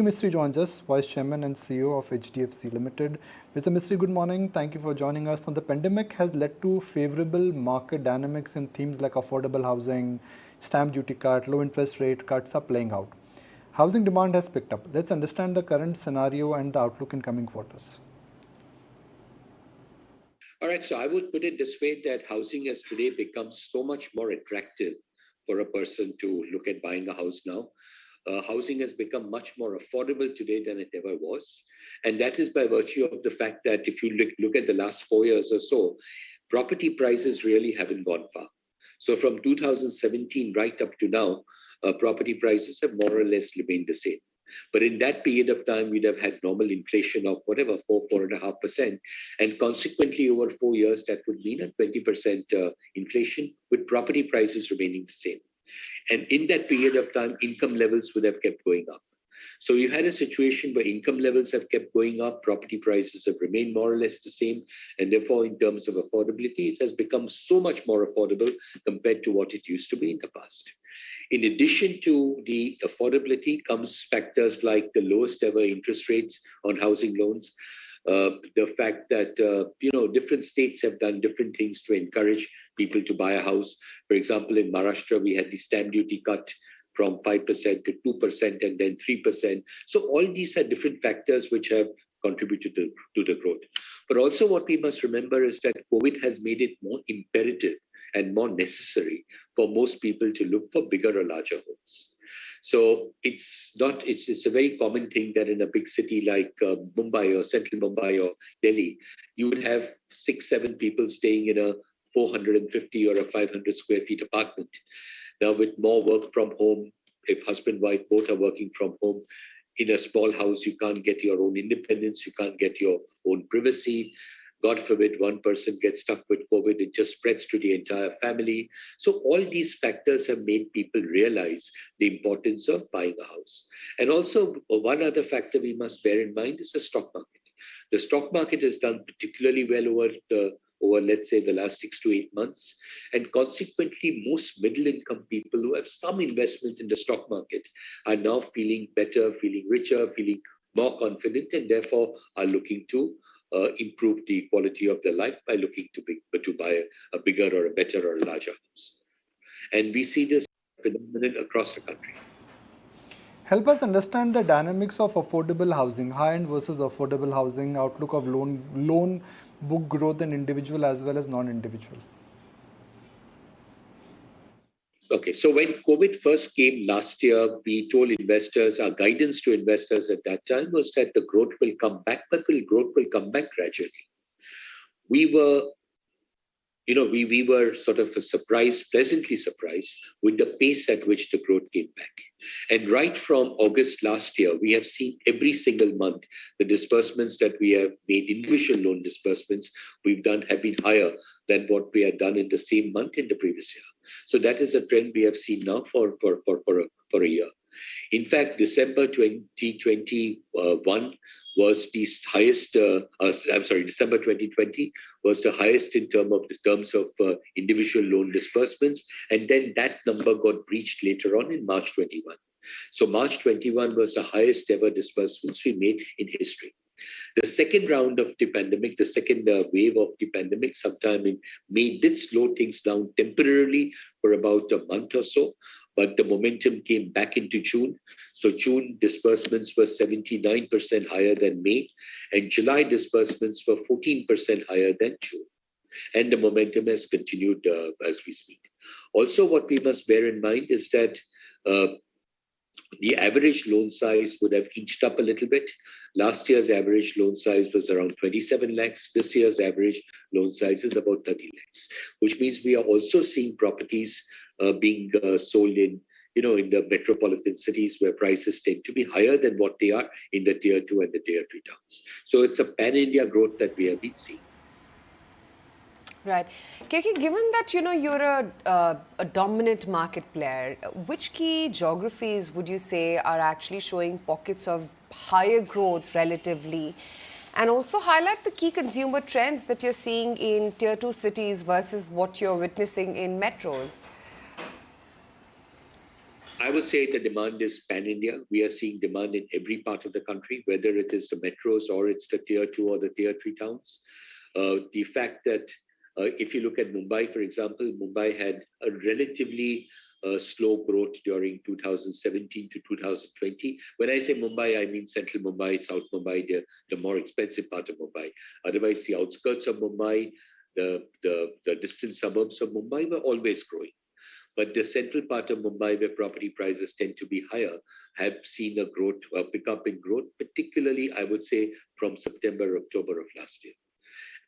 Mistry joins us, Vice Chairman and CEO of HDFC Limited. Mr. Mistry, good morning. Thank you for joining us. Now, the pandemic has led to favorable market dynamics in themes like affordable housing, stamp duty cut, low interest rate cuts are playing out. Housing demand has picked up. Let's understand the current scenario and the outlook in coming quarters. All right, so I would put it this way that housing has today become so much more attractive for a person to look at buying a house now. Housing has become much more affordable today than it ever was. And that is by virtue of the fact that if you look at the last 4 years or so, property prices really haven't gone far. So from 2017 right up to now, property prices have more or less remained the same. But in that period of time, we'd have had normal inflation of whatever, 4.5%. And consequently, over 4 years, that would mean a 20% inflation with property prices remaining the same. And in that period of time, income levels would have kept going up. So you had a situation where income levels have kept going up, property prices have remained more or less the same, and therefore in terms of affordability, it has become so much more affordable compared to what it used to be in the past. In addition to the affordability comes factors like the lowest ever interest rates on housing loans, the fact that different states have done different things to encourage people to buy a house. For example, in Maharashtra, we had the stamp duty cut from 5% to 2% and then 3%. So all these are different factors which have contributed to the growth. But also what we must remember is that COVID has made it more imperative and more necessary for most people to look for bigger or larger homes. So it's a very common thing that in a big city like Mumbai or central Mumbai or Delhi, you would have 6-7 people staying in a 450 or a 500 square feet apartment. Now with more work from home, if husband, wife both are working from home, in a small house, you can't get your own independence, you can't get your own privacy. God forbid one person gets stuck with COVID, it just spreads to the entire family. So all these factors have made people realize the importance of buying a house. And also one other factor we must bear in mind is the stock market. The stock market has done particularly well over let's say the last 6 to 8 months. And consequently, most middle income people who have some investment in the stock market are now feeling better, feeling richer, feeling more confident, and therefore are looking to improve the quality of their life by looking to buy a bigger or a better or a larger house. And we see this phenomenon across the country. Help us understand the dynamics of affordable housing, high-end versus affordable housing, outlook of loan book growth in individual as well as non-individual. Okay, so when COVID first came last year, we told investors, our guidance to investors at that time was that the growth will come back, but the growth will come back gradually. We were sort of pleasantly surprised with the pace at which the growth came back. And right from August last year, we have seen every single month the disbursements that we have made, individual loan disbursements we've done have been higher than what we had done in the same month in the previous year. So that is a trend we have seen now for a year. In fact, December 2021 was the highest, December 2020 was the highest in terms of individual loan disbursements. And then that number got breached later on in March 21. So March 21 was the highest ever disbursements we made in history. The second round of the pandemic, the second wave of the pandemic, sometime in May, did slow things down temporarily for about a month or so, but the momentum came back into June. So June disbursements were 79% higher than May, and July disbursements were 14% higher than June. And the momentum has continued as we speak. Also, what we must bear in mind is that the average loan size would have inched up a little bit. Last year's average loan size was around 27 lakhs. This year's average loan size is about 30 lakhs, which means we are also seeing properties being sold in the metropolitan cities where prices tend to be higher than what they are in the tier 2 and the tier 3 towns. So it's a pan-India growth that we have been seeing. Right. KK, given that, you're a dominant market player, which key geographies would you say are actually showing pockets of higher growth relatively? And also highlight the key consumer trends that you're seeing in tier 2 cities versus what you're witnessing in metros. I would say the demand is pan-India. We are seeing demand in every part of the country, whether it is the metros or it's the tier 2 or the tier 3 towns. The fact that if you look at Mumbai, for example, Mumbai had a relatively slow growth during 2017 to 2020. When I say Mumbai, I mean central Mumbai, South Mumbai, the more expensive part of Mumbai. Otherwise, the outskirts of Mumbai, the distant suburbs of Mumbai were always growing. But the central part of Mumbai, where property prices tend to be higher, have seen a growth, a pickup in growth, particularly, I would say, from September, October of last year.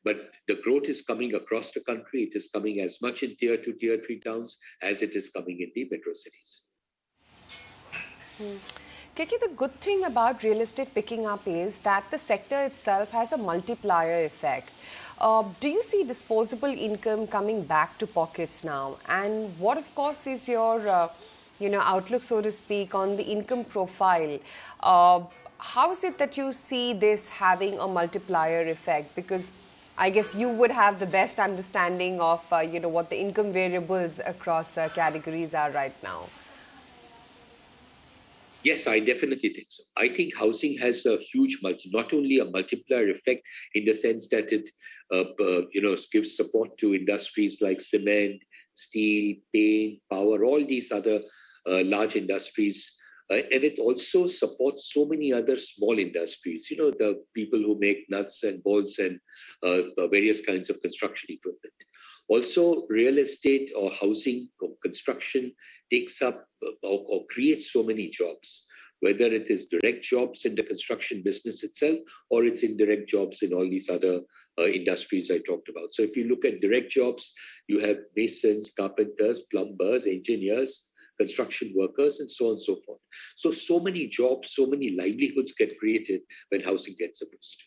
But the growth is coming across the country. It is coming as much in tier 2, tier 3 towns as it is coming in the metro cities. Kiki, the good thing about real estate picking up is that the sector itself has a multiplier effect. Do you see disposable income coming back to pockets now? And what, of course, is your outlook, so to speak, on the income profile? How is it that you see this having a multiplier effect? Because I guess you would have the best understanding of what the income variables across categories are right now. Yes, I definitely think so. I think housing has a huge not only a multiplier effect in the sense that it, gives support to industries like cement, steel, paint, power, all these other large industries. And it also supports so many other small industries, the people who make nuts and bolts and various kinds of construction equipment. Also, real estate or housing or construction takes up or creates so many jobs, whether it is direct jobs in the construction business itself or it's indirect jobs in all these other industries I talked about. So if you look at direct jobs, you have masons, carpenters, plumbers, engineers, construction workers, and so on and so forth. So many jobs, so many livelihoods get created when housing gets a boost.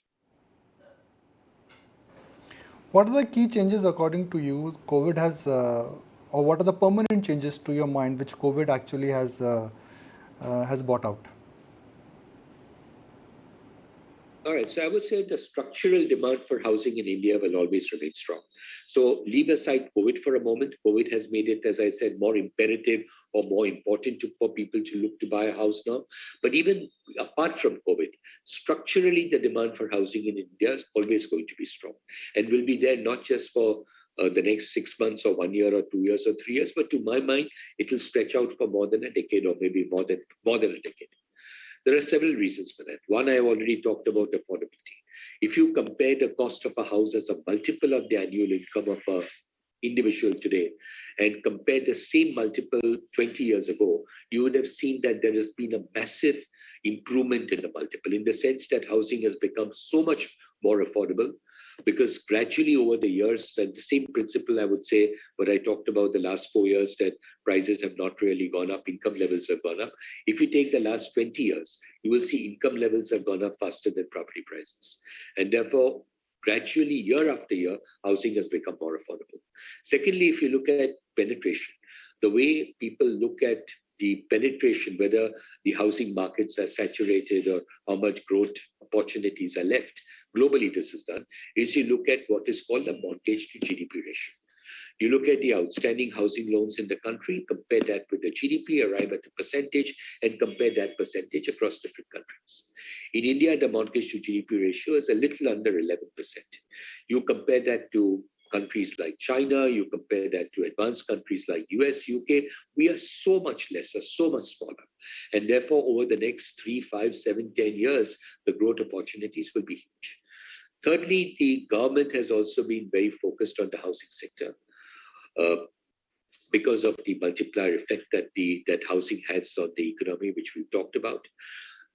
What are the key changes according to you COVID has, or what are the permanent changes to your mind which COVID actually has brought out? All right, so I would say the structural demand for housing in India will always remain strong. So leave aside COVID for a moment. COVID has made it, as I said, more imperative or more important for people to look to buy a house now. But even apart from COVID, structurally, the demand for housing in India is always going to be strong and will be there not just for the next 6 months or 1 year or 2 years or 3 years, but to my mind, it will stretch out for more than a decade or maybe more than a decade. There are several reasons for that. One, I already talked about affordability. If you compare the cost of a house as a multiple of the annual income of an individual today and compare the same multiple 20 years ago, you would have seen that there has been a massive improvement in the multiple in the sense that housing has become so much more affordable because gradually over the years, and the same principle I would say, what I talked about the last 4 years, that prices have not really gone up, income levels have gone up. If you take the last 20 years, you will see income levels have gone up faster than property prices. And therefore, gradually, year after year, housing has become more affordable. Secondly, if you look at penetration, the way people look at the penetration, whether the housing markets are saturated or how much growth opportunities are left, globally this is done, is you look at what is called a mortgage to GDP ratio. You look at the outstanding housing loans in the country, compare that with the GDP, arrive at a percentage, and compare that percentage across different countries. In India, the mortgage to GDP ratio is a little under 11%. You compare that to countries like China, you compare that to advanced countries like US, UK, we are so much lesser, so much smaller. And therefore, over the next 3, 5, 7, 10 years, the growth opportunities will be huge. Thirdly, the government has also been very focused on the housing sector because of the multiplier effect that housing has on the economy, which we've talked about.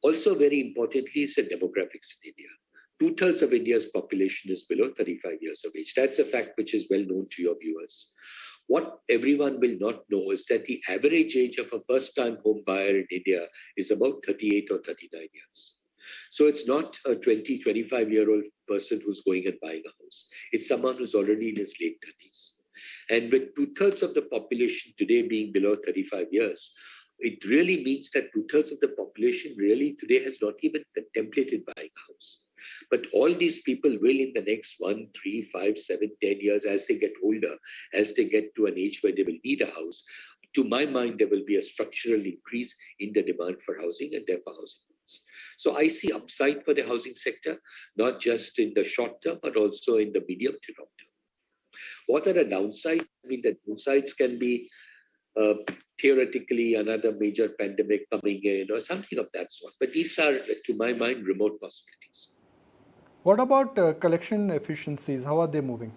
Also, very importantly, is the demographics in India. 2/3 of India's population is below 35 years of age. That's a fact which is well known to your viewers. What everyone will not know is that the average age of a first-time home buyer in India is about 38 or 39 years. So it's not a 20, 25-year-old person who's going and buying a house. It's someone who's already in his late 30s. And with 2/3 of the population today being below 35 years, it really means that 2/3 of the population really today has not even contemplated buying a house. But all these people will in the next 1, 3, 5, 7, 10 years as they get older, as they get to an age where they will need a house, to my mind, there will be a structural increase in the demand for housing and therefore housing loans. So I see upside for the housing sector, not just in the short term, but also in the medium to long term. What are the downsides? I mean, the downsides can be theoretically another major pandemic coming in or something of that sort. But these are, to my mind, remote possibilities. What about collection efficiencies? How are they moving?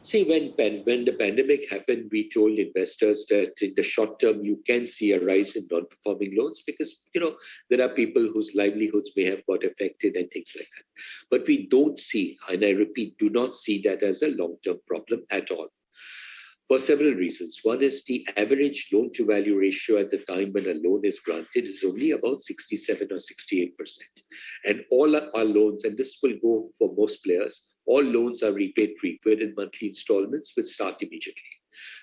See, when the pandemic happened, we told investors that in the short term, you can see a rise in non-performing loans because, there are people whose livelihoods may have got affected and things like that. But we don't see, and I repeat, do not see that as a long-term problem at all. For several reasons. One is the average loan to value ratio at the time when a loan is granted is only about 67 or 68%. And all our loans, and this will go for most players, all loans are repaid frequent in monthly installments which start immediately.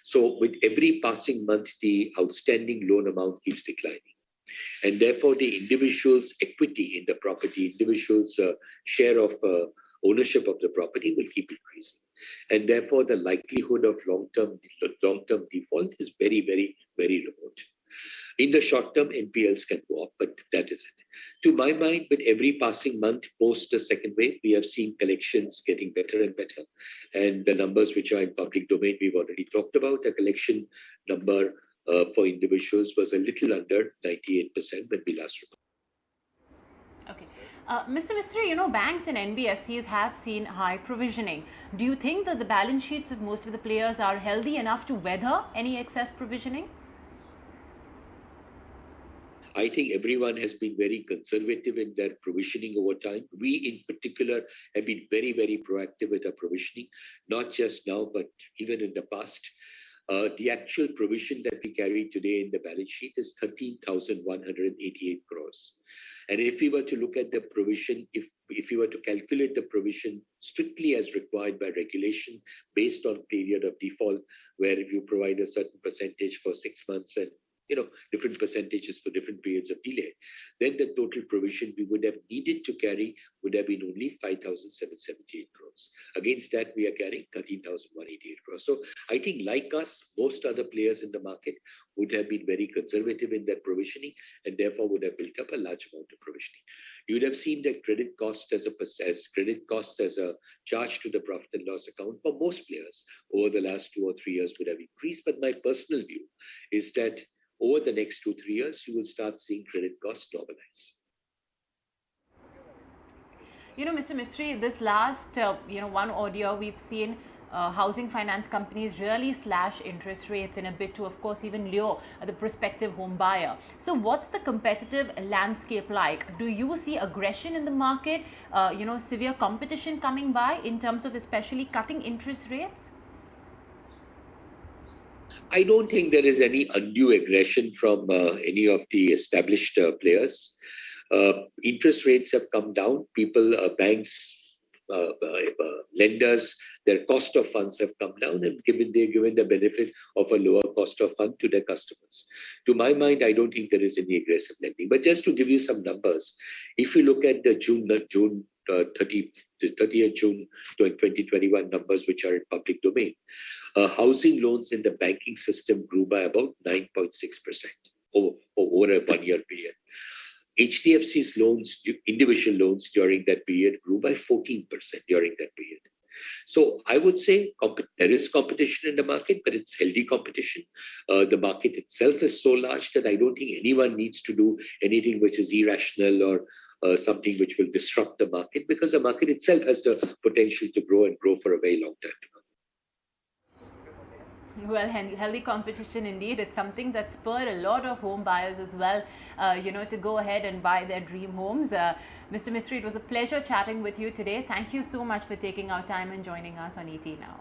So with every passing month, the outstanding loan amount keeps declining. And therefore, the individual's equity in the property, individual's share of ownership of the property will keep increasing. And therefore, the likelihood of long-term default is very, very, very remote. In the short term, NPLs can go up, but that is it. To my mind, with every passing month post the second wave, we have seen collections getting better and better. And the numbers which are in public domain, we've already talked about. The collection number for individuals was a little under 98% when we last reported. Okay. Mr. Mistry, banks and NBFCs have seen high provisioning. Do you think that the balance sheets of most of the players are healthy enough to weather any excess provisioning? I think everyone has been very conservative in their provisioning over time. We, in particular, have been very, very proactive with our provisioning, not just now, but even in the past. The actual provision that we carry today in the balance sheet is 13,188 crores. And if we were to look at the provision, if we were to calculate the provision strictly as required by regulation based on period of default, where if you provide a certain percentage for 6 months and different percentages for different periods of delay, then the total provision we would have needed to carry would have been only 5,778 crores. Against that, we are carrying 13,188 crores. So I think like us, most other players in the market would have been very conservative in their provisioning and therefore would have built up a large amount of provisioning. You would have seen that credit cost as a charge to the profit and loss account for most players over the last 2 or 3 years would have increased. But my personal view is that over the next 2-3 years, you will start seeing credit costs normalize. Mr. Mistry, this last, one audio we've seen housing finance companies really slash interest rates in a bid to, of course, even lure the prospective home buyer. So what's the competitive landscape like? Do you see aggression in the market, severe competition coming by in terms of especially cutting interest rates? I don't think there is any undue aggression from any of the established players. Interest rates have come down. Banks, lenders, their cost of funds have come down and given the benefit of a lower cost of fund to their customers. To my mind, I don't think there is any aggressive lending. But just to give you some numbers, if you look at the 30th June 2021 numbers, which are in public domain, housing loans in the banking system grew by about 9.6% over a 1-year period. HDFC's loans, individual loans during that period grew by 14% during that period. So I would say there is competition in the market, but it's healthy competition. The market itself is so large that I don't think anyone needs to do anything which is irrational or something which will disrupt the market, because the market itself has the potential to grow and grow for a very long time to come. Well, healthy competition indeed. It's something that spurred a lot of home buyers as well, to go ahead and buy their dream homes. Mr. Mistry, it was a pleasure chatting with you today. Thank you so much for taking our time and joining us on ET Now.